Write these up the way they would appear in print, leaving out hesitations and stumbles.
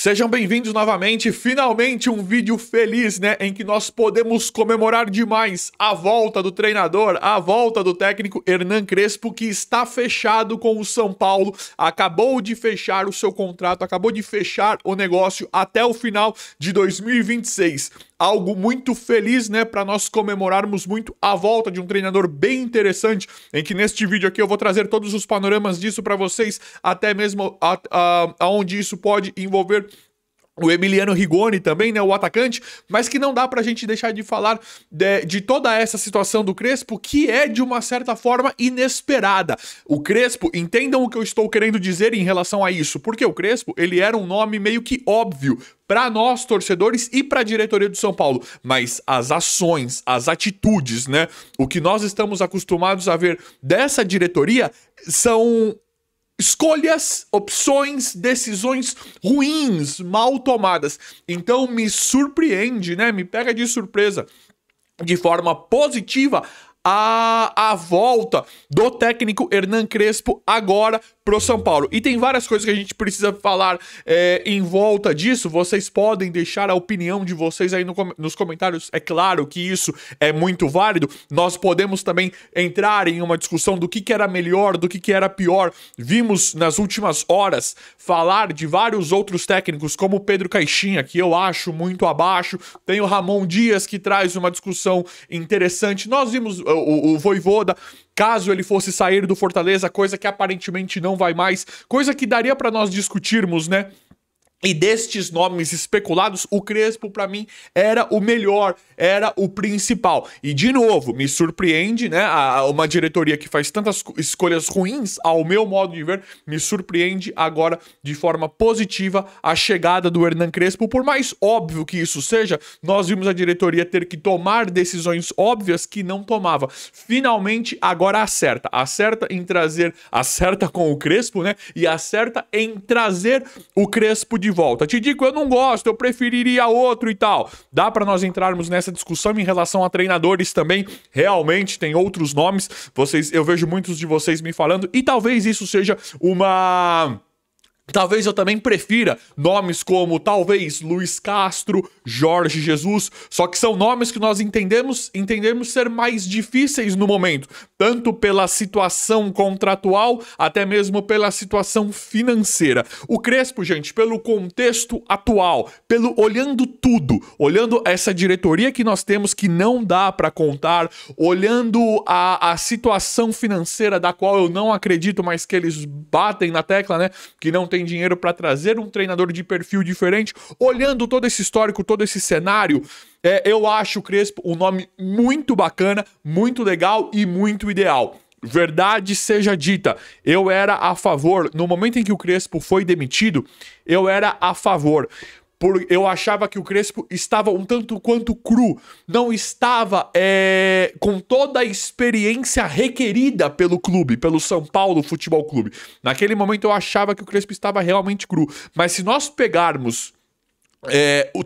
Sejam bem-vindos novamente, finalmente um vídeo feliz, né, em que nós podemos comemorar demais a volta do treinador, a volta do técnico Hernan Crespo, que está fechado com o São Paulo, acabou de fechar o seu contrato, acabou de fechar o negócio até o final de 2026. Algo muito feliz, né, para nós comemorarmos muito a volta de um treinador bem interessante, em que neste vídeo aqui eu vou trazer todos os panoramas disso para vocês, até mesmo aonde isso pode envolver o Emiliano Rigoni também, né, o atacante, mas que não dá pra gente deixar de falar de toda essa situação do Crespo, que é de uma certa forma inesperada. O Crespo, entendam o que eu estou querendo dizer em relação a isso, porque o Crespo, ele era um nome meio que óbvio para nós, torcedores, e para a diretoria do São Paulo, mas as ações, as atitudes, né, o que nós estamos acostumados a ver dessa diretoria são escolhas, opções, decisões ruins, mal tomadas. Então me surpreende, né? Me pega de surpresa de forma positiva a volta do técnico Hernan Crespo agora pro São Paulo. E tem várias coisas que a gente precisa falar em volta disso. Vocês podem deixar a opinião de vocês aí nos comentários. É claro que isso é muito válido. Nós podemos também entrar em uma discussão do que era melhor, do que era pior. Vimos nas últimas horas falar de vários outros técnicos, como o Pedro Caixinha, que eu acho muito abaixo. Tem o Ramon Dias, que traz uma discussão interessante. Nós vimos o Vojvoda, caso ele fosse sair do Fortaleza, coisa que aparentemente não vai mais, coisa que daria para nós discutirmos, né? E destes nomes especulados, o Crespo, para mim, era o melhor, era o principal. E, de novo, me surpreende, né? Uma diretoria que faz tantas escolhas ruins, ao meu modo de ver, me surpreende agora, de forma positiva, a chegada do Hernan Crespo. Por mais óbvio que isso seja, nós vimos a diretoria ter que tomar decisões óbvias que não tomava. Finalmente, agora acerta. Acerta em trazer, acerta com o Crespo, né? E acerta em trazer o Crespo de volta. Te digo, eu não gosto, eu preferiria outro e tal. Dá para nós entrarmos nessa discussão em relação a treinadores também. Realmente tem outros nomes. Eu vejo muitos de vocês me falando e talvez isso seja uma... Talvez eu também prefira nomes como, talvez, Luiz Castro, Jorge Jesus, só que são nomes que nós entendemos ser mais difíceis no momento, tanto pela situação contratual, até mesmo pela situação financeira. O Crespo, gente, pelo contexto atual, olhando tudo, olhando essa diretoria que nós temos que não dá para contar, olhando a situação financeira da qual eu não acredito, mas que eles batem na tecla, né, que não tem dinheiro para trazer um treinador de perfil diferente, olhando todo esse histórico, todo esse cenário, eu acho o Crespo um nome muito bacana, muito legal e muito ideal. Verdade seja dita, eu era a favor, no momento em que o Crespo foi demitido, eu era a favor. Eu achava que o Crespo estava um tanto quanto cru, não estava com toda a experiência requerida pelo clube, pelo São Paulo Futebol Clube. Naquele momento eu achava que o Crespo estava realmente cru, mas se nós pegarmos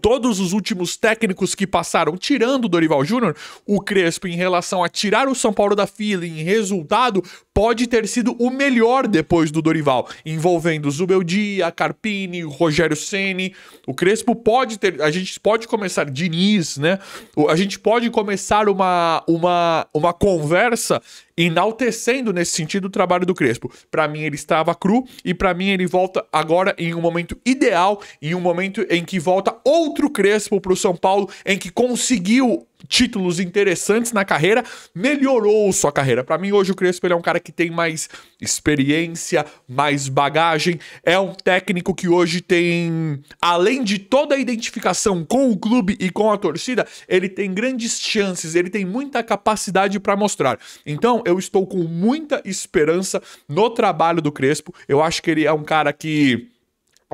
todos os últimos técnicos que passaram, tirando o Dorival Júnior, o Crespo, em relação a tirar o São Paulo da fila em resultado, pode ter sido o melhor depois do Dorival, envolvendo Zubeldia, Carpini, Rogério Ceni. O Crespo pode ter, a gente pode começar, Diniz, né? A gente pode começar uma conversa enaltecendo nesse sentido o trabalho do Crespo. Para mim ele estava cru e para mim ele volta agora em um momento ideal, em um momento em que volta outro Crespo para o São Paulo, em que conseguiu títulos interessantes na carreira, melhorou sua carreira. Para mim hoje o Crespo ele é um cara que tem mais experiência, mais bagagem, é um técnico que hoje tem, além de toda a identificação com o clube e com a torcida, ele tem grandes chances, ele tem muita capacidade para mostrar. Então eu estou com muita esperança no trabalho do Crespo. Eu acho que ele é um cara que...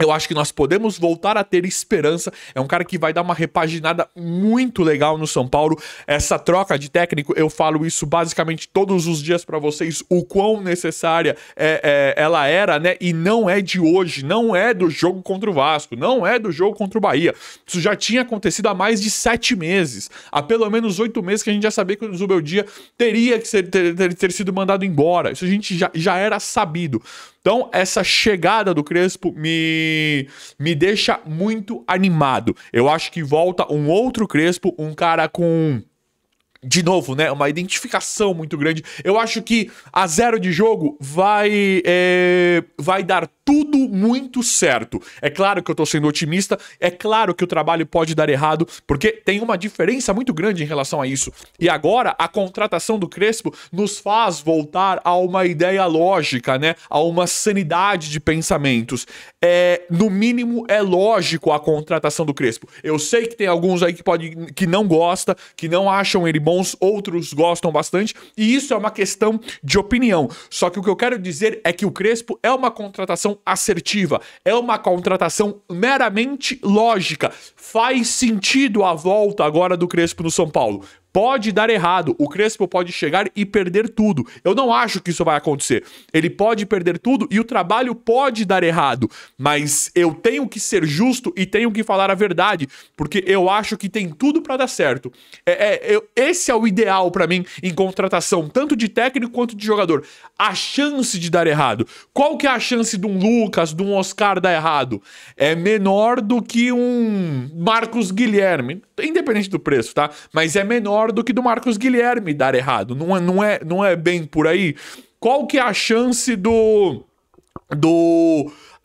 Eu acho que nós podemos voltar a ter esperança. É um cara que vai dar uma repaginada muito legal no São Paulo. Essa troca de técnico, eu falo isso basicamente todos os dias pra vocês, o quão necessária ela era, né? E não é de hoje, não é do jogo contra o Vasco, não é do jogo contra o Bahia. Isso já tinha acontecido há mais de 7 meses. Há pelo menos 8 meses que a gente já sabia que o Zubeldia teria que ter sido mandado embora. Isso a gente já era sabido. Então, essa chegada do Crespo me deixa muito animado. Eu acho que volta um outro Crespo, um cara com... De novo, né? Uma identificação muito grande. Eu acho que a 0 de jogo vai dar tudo muito certo. É claro que eu tô sendo otimista, é claro que o trabalho pode dar errado, porque tem uma diferença muito grande em relação a isso. E agora, a contratação do Crespo nos faz voltar a uma ideia lógica, né? A uma sanidade de pensamentos. No mínimo, é lógico a contratação do Crespo. Eu sei que tem alguns aí que não gostam, que não acham ele bons, outros gostam bastante, e isso é uma questão de opinião. Só que o que eu quero dizer é que o Crespo é uma contratação assertiva, é uma contratação meramente lógica. Faz sentido a volta agora do Crespo no São Paulo. Pode dar errado, o Crespo pode chegar e perder tudo. Eu não acho que isso vai acontecer. Ele pode perder tudo e o trabalho pode dar errado. Mas eu tenho que ser justo e tenho que falar a verdade, porque eu acho que tem tudo pra dar certo. Esse é o ideal pra mim em contratação, tanto de técnico quanto de jogador. A chance de dar errado. Qual que é a chance de um Lucas, de um Oscar dar errado? É menor do que um Marcos Guilherme, independente do preço, tá? Mas é menor do que do Marcos Guilherme dar errado. Não é bem por aí. Qual que é a chance do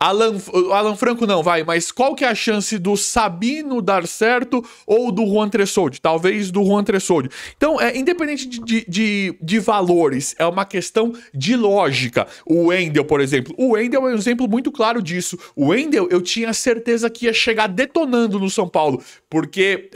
Alan Franco não, vai, mas qual que é a chance do Sabino dar certo ou do Juan Tressoldi? Talvez do Juan Tressoldi. Então, independente de valores, é uma questão de lógica. O Wendel, por exemplo. O Wendel é um exemplo muito claro disso. O Wendel, eu tinha certeza que ia chegar detonando no São Paulo, porque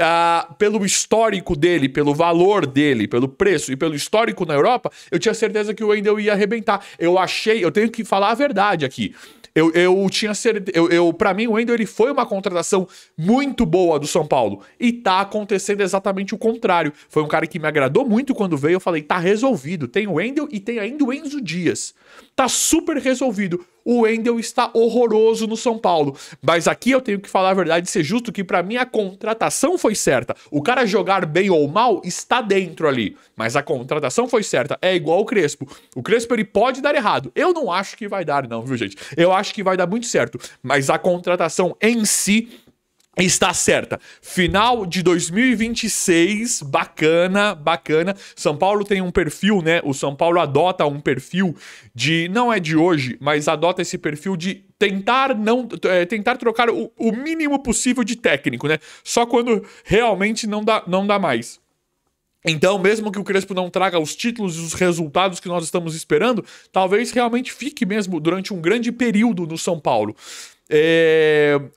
pelo histórico dele, pelo valor dele, pelo preço e pelo histórico na Europa, eu tinha certeza que o Wendel ia arrebentar. Eu tenho que falar a verdade aqui. Eu tinha certeza. Pra mim, o Wendel ele foi uma contratação muito boa do São Paulo. E tá acontecendo exatamente o contrário. Foi um cara que me agradou muito quando veio. Eu falei, tá resolvido. Tem o Wendel e tem ainda o Enzo Dias. Tá super resolvido. O Wendel está horroroso no São Paulo. Mas aqui eu tenho que falar a verdade e ser justo que pra mim a contratação foi certa. O cara jogar bem ou mal está dentro ali. Mas a contratação foi certa. É igual o Crespo. O Crespo ele pode dar errado. Eu não acho que vai dar não, viu gente? Eu acho que vai dar muito certo. Mas a contratação em si está certa. Final de 2026, bacana. São Paulo tem um perfil, né? O São Paulo adota um perfil de... Não é de hoje, mas adota esse perfil de tentar trocar o mínimo possível de técnico, né? Só quando realmente não dá mais. Então, mesmo que o Crespo não traga os títulos e os resultados que nós estamos esperando, talvez realmente fique mesmo durante um grande período no São Paulo.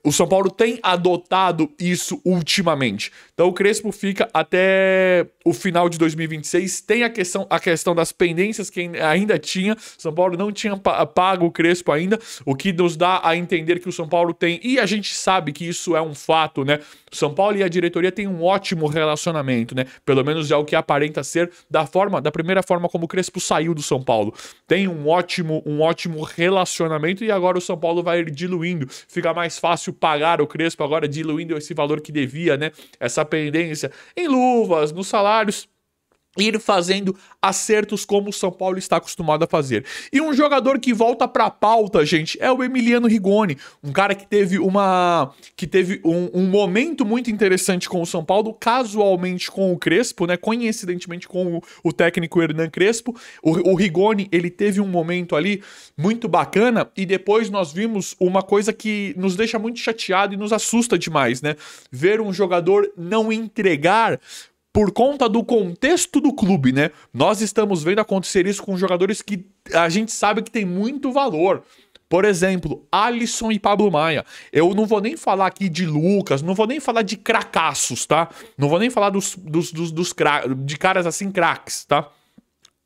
O São Paulo tem adotado isso ultimamente. Então o Crespo fica até o final de 2026. Tem a questão das pendências que ainda tinha. São Paulo não tinha pago o Crespo ainda, o que nos dá a entender que o São Paulo tem, e a gente sabe que isso é um fato, né? O São Paulo e a diretoria têm um ótimo relacionamento, né? Pelo menos é o que aparenta ser da primeira forma como o Crespo saiu do São Paulo. Tem um ótimo relacionamento e agora o São Paulo vai diluindo. Fica mais fácil pagar o Crespo agora diluindo esse valor que devia, né? Essa pendência em luvas, nos salários. Ir fazendo acertos como o São Paulo está acostumado a fazer. E um jogador que volta pra pauta, gente, é o Emiliano Rigoni. Um cara que teve um momento muito interessante com o São Paulo, casualmente com o Crespo, né? Coincidentemente com o técnico Hernan Crespo. O Rigoni, ele teve um momento ali muito bacana e depois nós vimos uma coisa que nos deixa muito chateado e nos assusta demais, né? Ver um jogador não entregar por conta do contexto do clube, né? Nós estamos vendo acontecer isso com jogadores que a gente sabe que tem muito valor. Por exemplo, Alisson e Pablo Maia. Eu não vou nem falar aqui de Lucas, não vou nem falar de cracaços, tá? Não vou nem falar de caras assim craques, tá?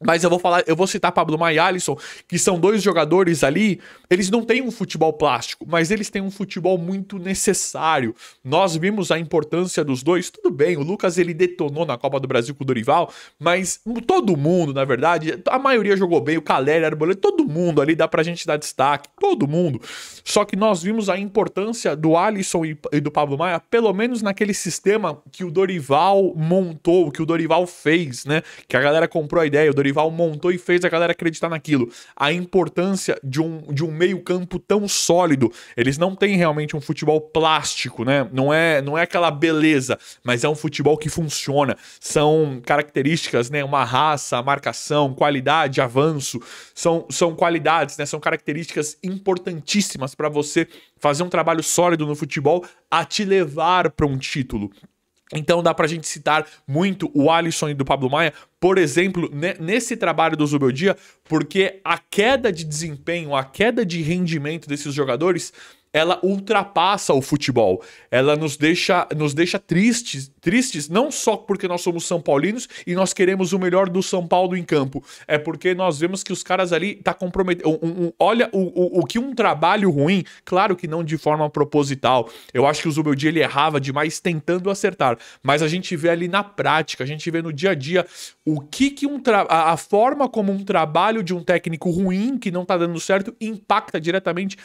Mas eu vou citar Pablo Maia e Alisson, que são dois jogadores ali, eles não têm um futebol plástico, mas eles têm um futebol muito necessário. Nós vimos a importância dos dois, tudo bem, o Lucas ele detonou na Copa do Brasil com o Dorival, mas todo mundo, na verdade, a maioria jogou bem, o Caleri, Arboleda, todo mundo ali dá pra gente dar destaque, todo mundo. Só que nós vimos a importância do Alisson e do Pablo Maia, pelo menos naquele sistema que o Dorival montou, que o Dorival fez, né? Que a galera comprou a ideia, o Dorival Dorival montou e fez a galera acreditar naquilo. A importância de um meio-campo tão sólido. Eles não têm realmente um futebol plástico, né? Não é aquela beleza, mas é um futebol que funciona. São características, né? Uma raça, marcação, qualidade, avanço. São qualidades, né? São características importantíssimas para você fazer um trabalho sólido no futebol a te levar para um título. Então dá pra gente citar muito o Alisson e do Pablo Maia, por exemplo, nesse trabalho do Zubeldia, porque a queda de desempenho, a queda de rendimento desses jogadores, ela ultrapassa o futebol. Ela nos deixa tristes, não só porque nós somos são paulinos e nós queremos o melhor do São Paulo em campo. É porque nós vemos que os caras ali tá comprometido. Olha o que um trabalho ruim, claro que não de forma proposital. Eu acho que o Zubeldia ele errava demais tentando acertar, mas a gente vê ali na prática, a gente vê no dia a dia o que a forma como um trabalho de um técnico ruim que não tá dando certo impacta diretamente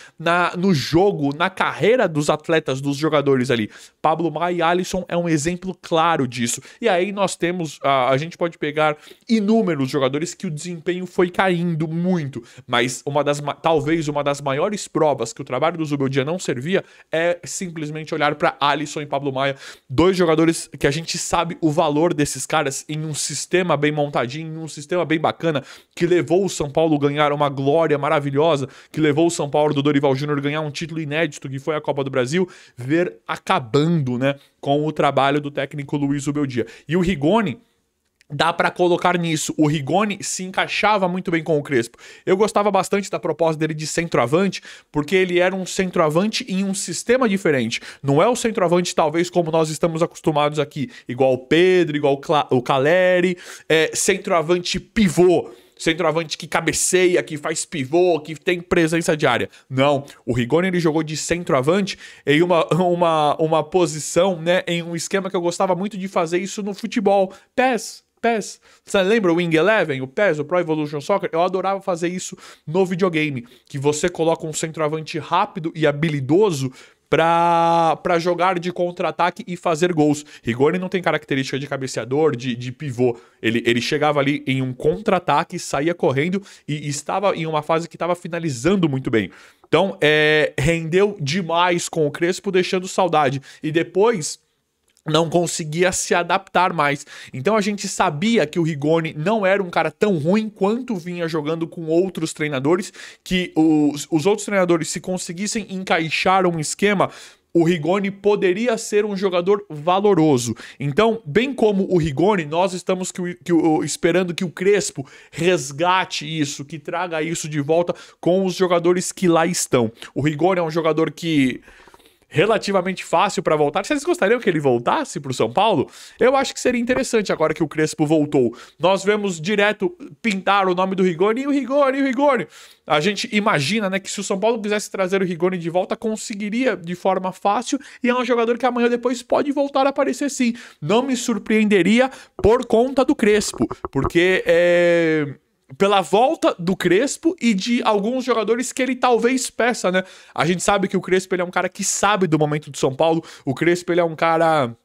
no jogo, na carreira dos atletas, dos jogadores ali. Pablo Maia e Alisson é um exemplo claro disso. E aí nós temos, a gente pode pegar inúmeros jogadores que o desempenho foi caindo muito, mas talvez uma das maiores provas que o trabalho do Zubeldia não servia é simplesmente olhar para Alisson e Pablo Maia, dois jogadores que a gente sabe o valor desses caras em um sistema bem montadinho, em um sistema bem bacana, que levou o São Paulo a ganhar uma glória maravilhosa, que levou o São Paulo do Dorival Júnior a ganhar um título inédito, que foi a Copa do Brasil, ver acabando, né, com o trabalho do técnico Luiz Zubeldia. E o Rigoni, dá pra colocar nisso. O Rigoni se encaixava muito bem com o Crespo. Eu gostava bastante da proposta dele de centroavante, porque ele era um centroavante em um sistema diferente. Não é o centroavante, talvez, como nós estamos acostumados aqui, igual o Pedro, igual o Caleri, centroavante pivô. Centroavante que cabeceia, que faz pivô, que tem presença de área. Não, o Rigoni ele jogou de centroavante em uma posição, né, em um esquema que eu gostava muito de fazer isso no futebol. PES. Você lembra o Wing Eleven, o PES, o Pro Evolution Soccer? Eu adorava fazer isso no videogame, que você coloca um centroavante rápido e habilidoso para jogar de contra-ataque e fazer gols. Rigoni não tem característica de cabeceador, de pivô. Ele chegava ali em um contra-ataque, saía correndo e estava em uma fase que estava finalizando muito bem. Então, rendeu demais com o Crespo, deixando saudade. E depois não conseguia se adaptar mais. Então a gente sabia que o Rigoni não era um cara tão ruim quanto vinha jogando com outros treinadores, que os outros treinadores, se conseguissem encaixar um esquema, o Rigoni poderia ser um jogador valoroso. Então, bem como o Rigoni, nós estamos esperando que o Crespo resgate isso, que traga isso de volta com os jogadores que lá estão. O Rigoni é um jogador que relativamente fácil para voltar. Vocês gostariam que ele voltasse para o São Paulo? Eu acho que seria interessante agora que o Crespo voltou. Nós vemos direto pintar o nome do Rigoni e o Rigoni. A gente imagina, né, que se o São Paulo quisesse trazer o Rigoni de volta, conseguiria de forma fácil, e é um jogador que amanhã depois pode voltar a aparecer sim. Não me surpreenderia por conta do Crespo, porque pela volta do Crespo e de alguns jogadores que ele talvez peça, né? A gente sabe que o Crespo ele é um cara que sabe do momento do São Paulo. O Crespo ele é um cara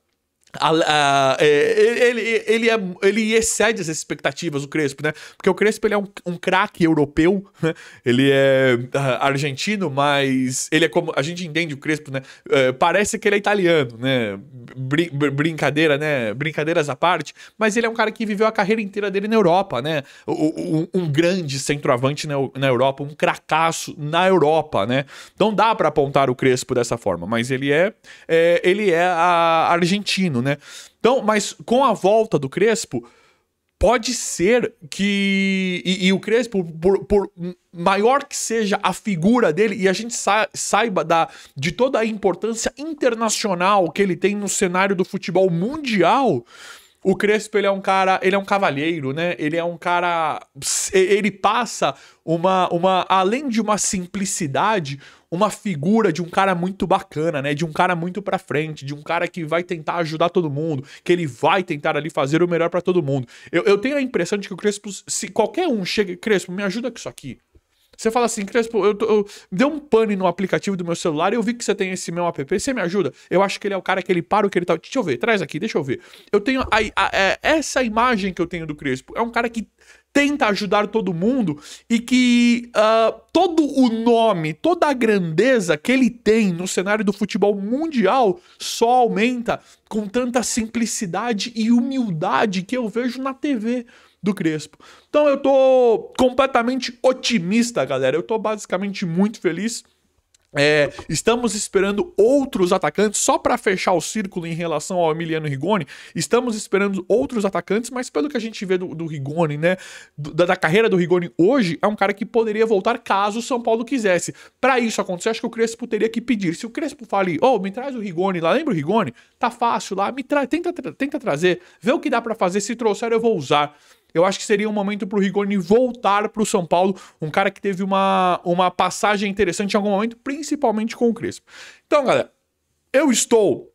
ele excede as expectativas, o Crespo, né? Porque o Crespo ele é um craque europeu, né? Ele é argentino, mas ele é como a gente entende o Crespo, né? Parece que ele é italiano, né? Brincadeira, né? Brincadeiras à parte, mas ele é um cara que viveu a carreira inteira dele na Europa, né? Um grande centroavante na Europa, um cracaço na Europa, né? Então dá pra apontar o Crespo dessa forma, mas ele é argentino, né? Então, mas com a volta do Crespo, pode ser que... E o Crespo, por maior que seja a figura dele, e a gente saiba de toda a importância internacional que ele tem no cenário do futebol mundial, o Crespo ele é um cara, ele é um cavalheiro, né? Ele é um cara... Ele passa além de uma simplicidade, uma figura de um cara muito bacana, né? De um cara muito pra frente, de um cara que vai tentar ajudar todo mundo, que ele vai tentar ali fazer o melhor pra todo mundo. Eu tenho a impressão de que o Crespo, se qualquer um chega, Crespo, me ajuda com isso aqui. Você fala assim, Crespo, deu um pane no aplicativo do meu celular e eu vi que você tem esse meu app, você me ajuda? Eu acho que ele é o cara que ele para o que ele tá... Deixa eu ver, traz aqui, deixa eu ver. Eu tenho essa imagem que eu tenho do Crespo. É um cara que tenta ajudar todo mundo e que todo o nome, toda a grandeza que ele tem no cenário do futebol mundial só aumenta com tanta simplicidade e humildade que eu vejo na TV do Crespo. Então eu tô completamente otimista, galera. Eu tô basicamente muito feliz. Estamos esperando outros atacantes, só para fechar o círculo em relação ao Emiliano Rigoni. Estamos esperando outros atacantes, mas pelo que a gente vê do Rigoni, né, da carreira do Rigoni hoje, é um cara que poderia voltar caso o São Paulo quisesse. Para isso acontecer, acho que o Crespo teria que pedir. Se o Crespo fale, me traz o Rigoni lá, lembra o Rigoni? Tá fácil lá, tenta trazer, vê o que dá para fazer, se trouxer eu vou usar. Eu acho que seria um momento pro Rigoni voltar pro São Paulo, um cara que teve uma passagem interessante em algum momento, principalmente com o Crespo. Então, galera, eu estou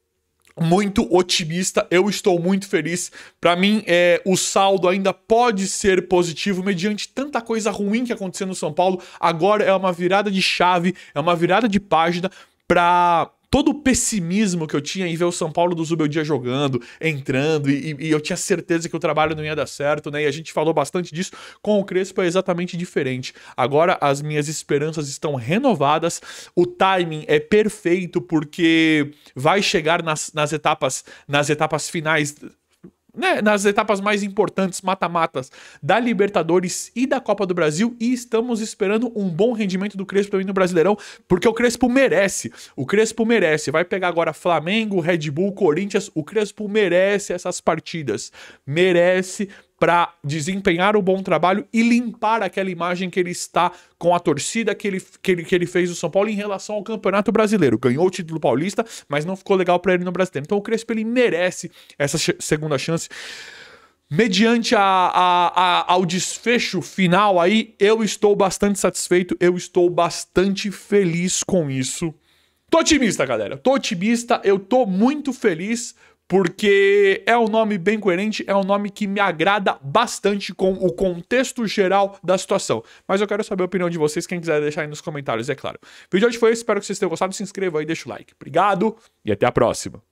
muito otimista, eu estou muito feliz. Para mim, o saldo ainda pode ser positivo mediante tanta coisa ruim que aconteceu no São Paulo. Agora é uma virada de chave, é uma virada de página para todo o pessimismo que eu tinha em ver o São Paulo do Zubeldia jogando, entrando, e eu tinha certeza que o trabalho não ia dar certo, né? E a gente falou bastante disso. Com o Crespo é exatamente diferente. Agora as minhas esperanças estão renovadas, o timing é perfeito porque vai chegar nas etapas finais, né, nas etapas mais importantes, mata-matas da Libertadores e da Copa do Brasil, e estamos esperando um bom rendimento do Crespo também no Brasileirão, porque o Crespo merece. O Crespo merece. Vai pegar agora Flamengo, Red Bull, Corinthians. O Crespo merece essas partidas. Merece para desempenhar um bom trabalho e limpar aquela imagem que ele está com a torcida que ele fez do São Paulo em relação ao Campeonato Brasileiro. Ganhou o título paulista, mas não ficou legal para ele no Brasileiro. Então o Crespo ele merece essa segunda chance. Mediante ao desfecho final aí, eu estou bastante satisfeito, eu estou bastante feliz com isso. Tô otimista, galera. Tô otimista, eu tô muito feliz porque é um nome bem coerente, é um nome que me agrada bastante com o contexto geral da situação. Mas eu quero saber a opinião de vocês, quem quiser deixar aí nos comentários, é claro. O vídeo de hoje foi esse, espero que vocês tenham gostado, se inscreva aí, deixa o like. Obrigado e até a próxima.